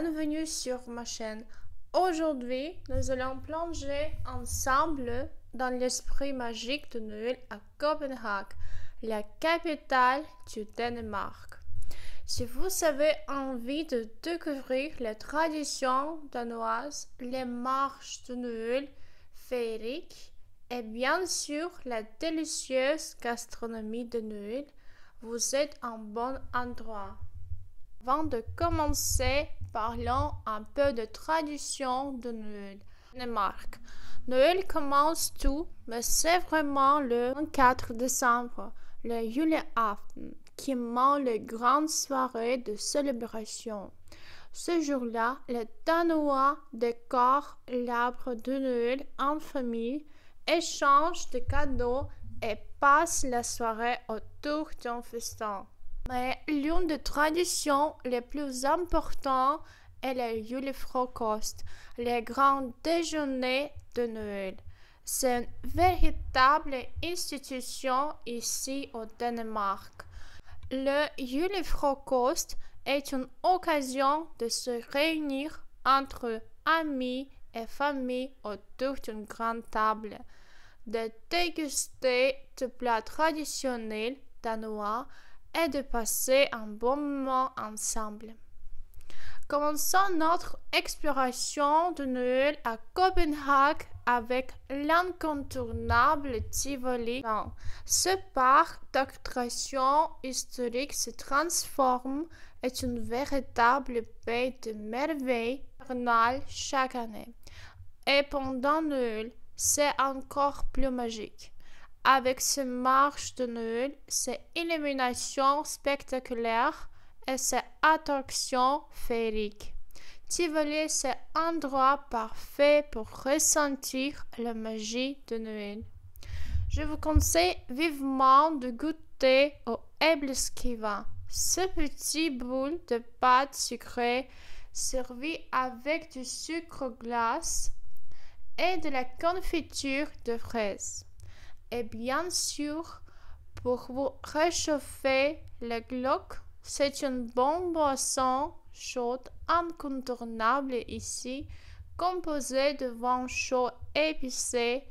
Bienvenue sur ma chaîne. Aujourd'hui, nous allons plonger ensemble dans l'esprit magique de Noël à Copenhague, la capitale du Danemark. Si vous avez envie de découvrir les traditions danoises, les marches de Noël féeriques et bien sûr la délicieuse gastronomie de Noël, vous êtes en bon endroit. Avant de commencer, parlons un peu de tradition de Noël. Danemark. Noël commence tout, mais c'est vraiment le 24 décembre, le juleaften, qui marque la grande soirée de célébration. Ce jour-là, les Danois décorent l'arbre de Noël en famille, échangent des cadeaux et passent la soirée autour d'un festin. Mais l'une des traditions les plus importantes est le julefrokost, le grand déjeuner de Noël. C'est une véritable institution ici au Danemark. Le julefrokost est une occasion de se réunir entre amis et famille autour d'une grande table, de déguster des plats traditionnels danois et de passer un bon moment ensemble. Commençons notre exploration de Noël à Copenhague avec l'incontournable Tivoli. Ce parc d'attractions historiques se transforme et est une véritable baie de merveilles hivernales chaque année. Et pendant Noël, c'est encore plus magique. Avec ses marches de Noël, ses illuminations spectaculaires et ses attractions féeriques. Tivoli, c'est un endroit parfait pour ressentir la magie de Noël. Je vous conseille vivement de goûter au æbleskiver, ce petit boule de pâte sucrée servi avec du sucre glace et de la confiture de fraises. Et bien sûr, pour vous réchauffer le glock, c'est une bonne boisson chaude incontournable ici, composée de vin chaud épicé,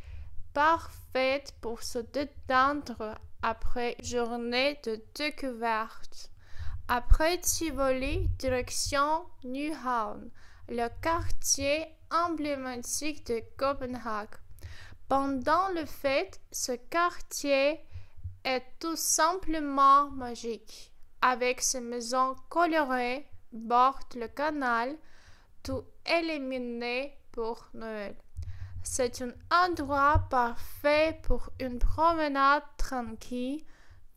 parfaite pour se détendre après une journée de découverte. Après Tivoli, direction Nyhavn, le quartier emblématique de Copenhague. Pendant le fête, ce quartier est tout simplement magique, avec ses maisons colorées, borde le canal, tout illuminé pour Noël. C'est un endroit parfait pour une promenade tranquille,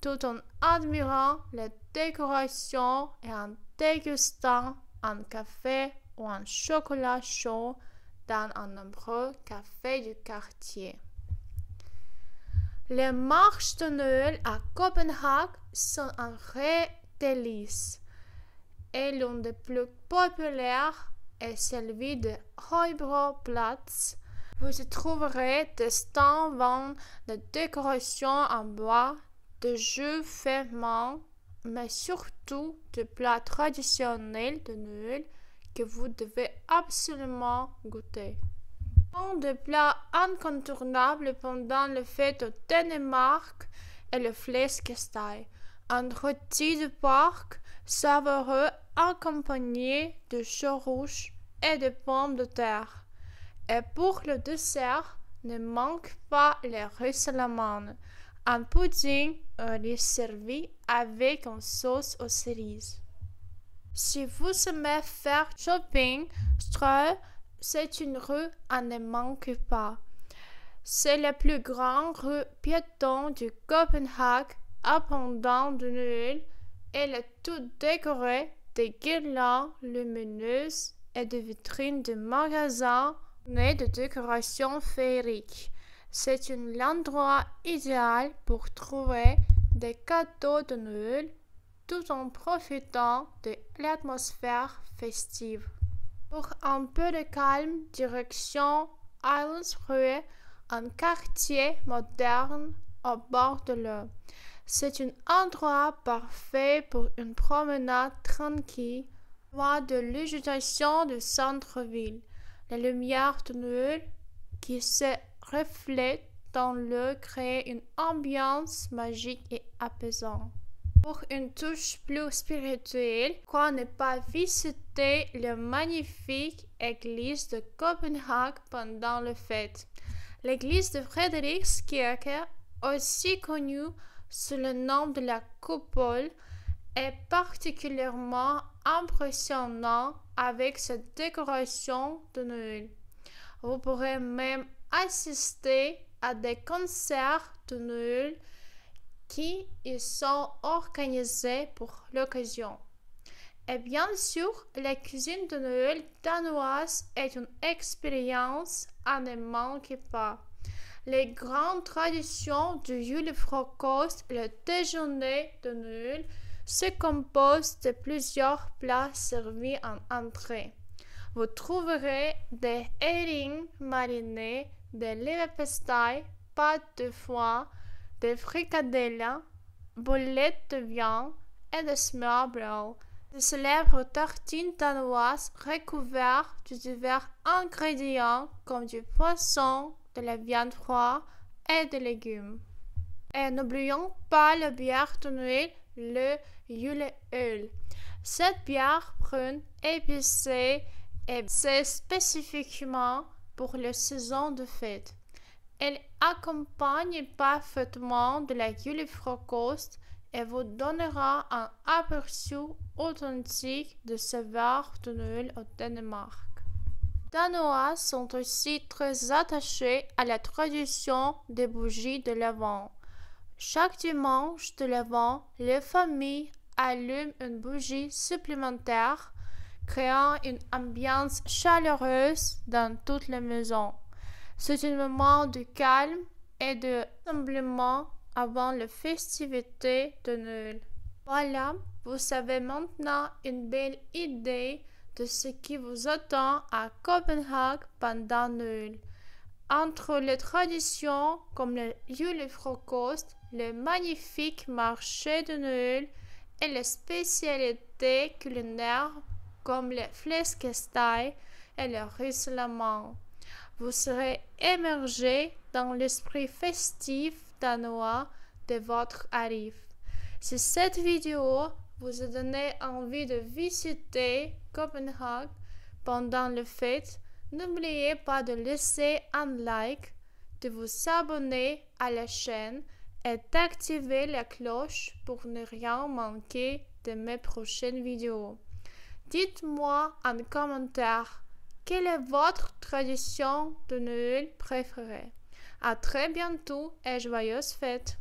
tout en admirant les décorations et en dégustant un café ou un chocolat chaud dans un nombreux café du quartier. Les marches de Noël à Copenhague sont un vrai délice et l'une des plus populaires est celle de Højbroplatz. Vous y trouverez des stands vendant des décorations en bois, des jeux faits main, mais surtout des plats traditionnels de Noël que vous devez absolument goûter. Un des plats incontournables pendant les fêtes au Danemark est le flæskesteg, un rôti de porc savoureux accompagné de choux rouge et de pommes de terre. Et pour le dessert, ne manque pas les rissalamande, un pudding servi avec une sauce aux cerises. Si vous aimez faire shopping, Strøget, c'est une rue à ne manquer pas. C'est la plus grande rue piétonne de Copenhague, abondante de Noël. Elle est toute décorée de guirlandes lumineuses et de vitrines de magasins et de décorations féeriques. C'est un endroit idéal pour trouver des cadeaux de Noël tout en profitant de l'atmosphère festive. Pour un peu de calme, direction Islandsrød, un quartier moderne au bord de l'eau. C'est un endroit parfait pour une promenade tranquille Loin de l'agitation du centre-ville, la lumière de Noël qui se reflète dans l'eau crée une ambiance magique et apaisante. Pour une touche plus spirituelle, pourquoi ne pas visiter la magnifique église de Copenhague pendant les fêtes? L'église de Frederikskirke, aussi connue sous le nom de la coupole, est particulièrement impressionnante avec sa décoration de Noël. Vous pourrez même assister à des concerts de Noël qui y sont organisés pour l'occasion. Et bien sûr, la cuisine de Noël danoise est une expérience à ne manquer pas. Les grandes traditions du julefrokost, le déjeuner de Noël, se composent de plusieurs plats servis en entrée. Vous trouverez des herrings marinés, des leverpastei, pâtes de foie, des fricadelles, boulettes de viande et des smørbrød, de célèbres tartines danoises recouvertes de divers ingrédients comme du poisson, de la viande froide et des légumes. Et n'oublions pas la bière de Noël, le juleøl. Cette bière brune épicée est spécifiquement pour la saison de fête. Elle accompagne parfaitement de la julefrokost et vous donnera un aperçu authentique de saveurs de Noël au Danemark. Les Danois sont aussi très attachés à la tradition des bougies de l'Avent. Chaque dimanche de l'Avent, les familles allument une bougie supplémentaire, créant une ambiance chaleureuse dans toute la maison. C'est un moment de calme et de rassemblement avant les festivités de Noël. Voilà, vous savez maintenant une belle idée de ce qui vous attend à Copenhague pendant Noël. Entre les traditions comme le julefrokost, le magnifique marché de Noël et les spécialités culinaires comme le flæskesteg et le risalamande, vous serez émergé dans l'esprit festif danois de votre arrivée. Si cette vidéo vous a donné envie de visiter Copenhague pendant les fêtes, n'oubliez pas de laisser un like, de vous abonner à la chaîne et d'activer la cloche pour ne rien manquer de mes prochaines vidéos. Dites-moi en commentaire quelle est votre tradition de Noël préférée. À très bientôt et joyeuses fêtes!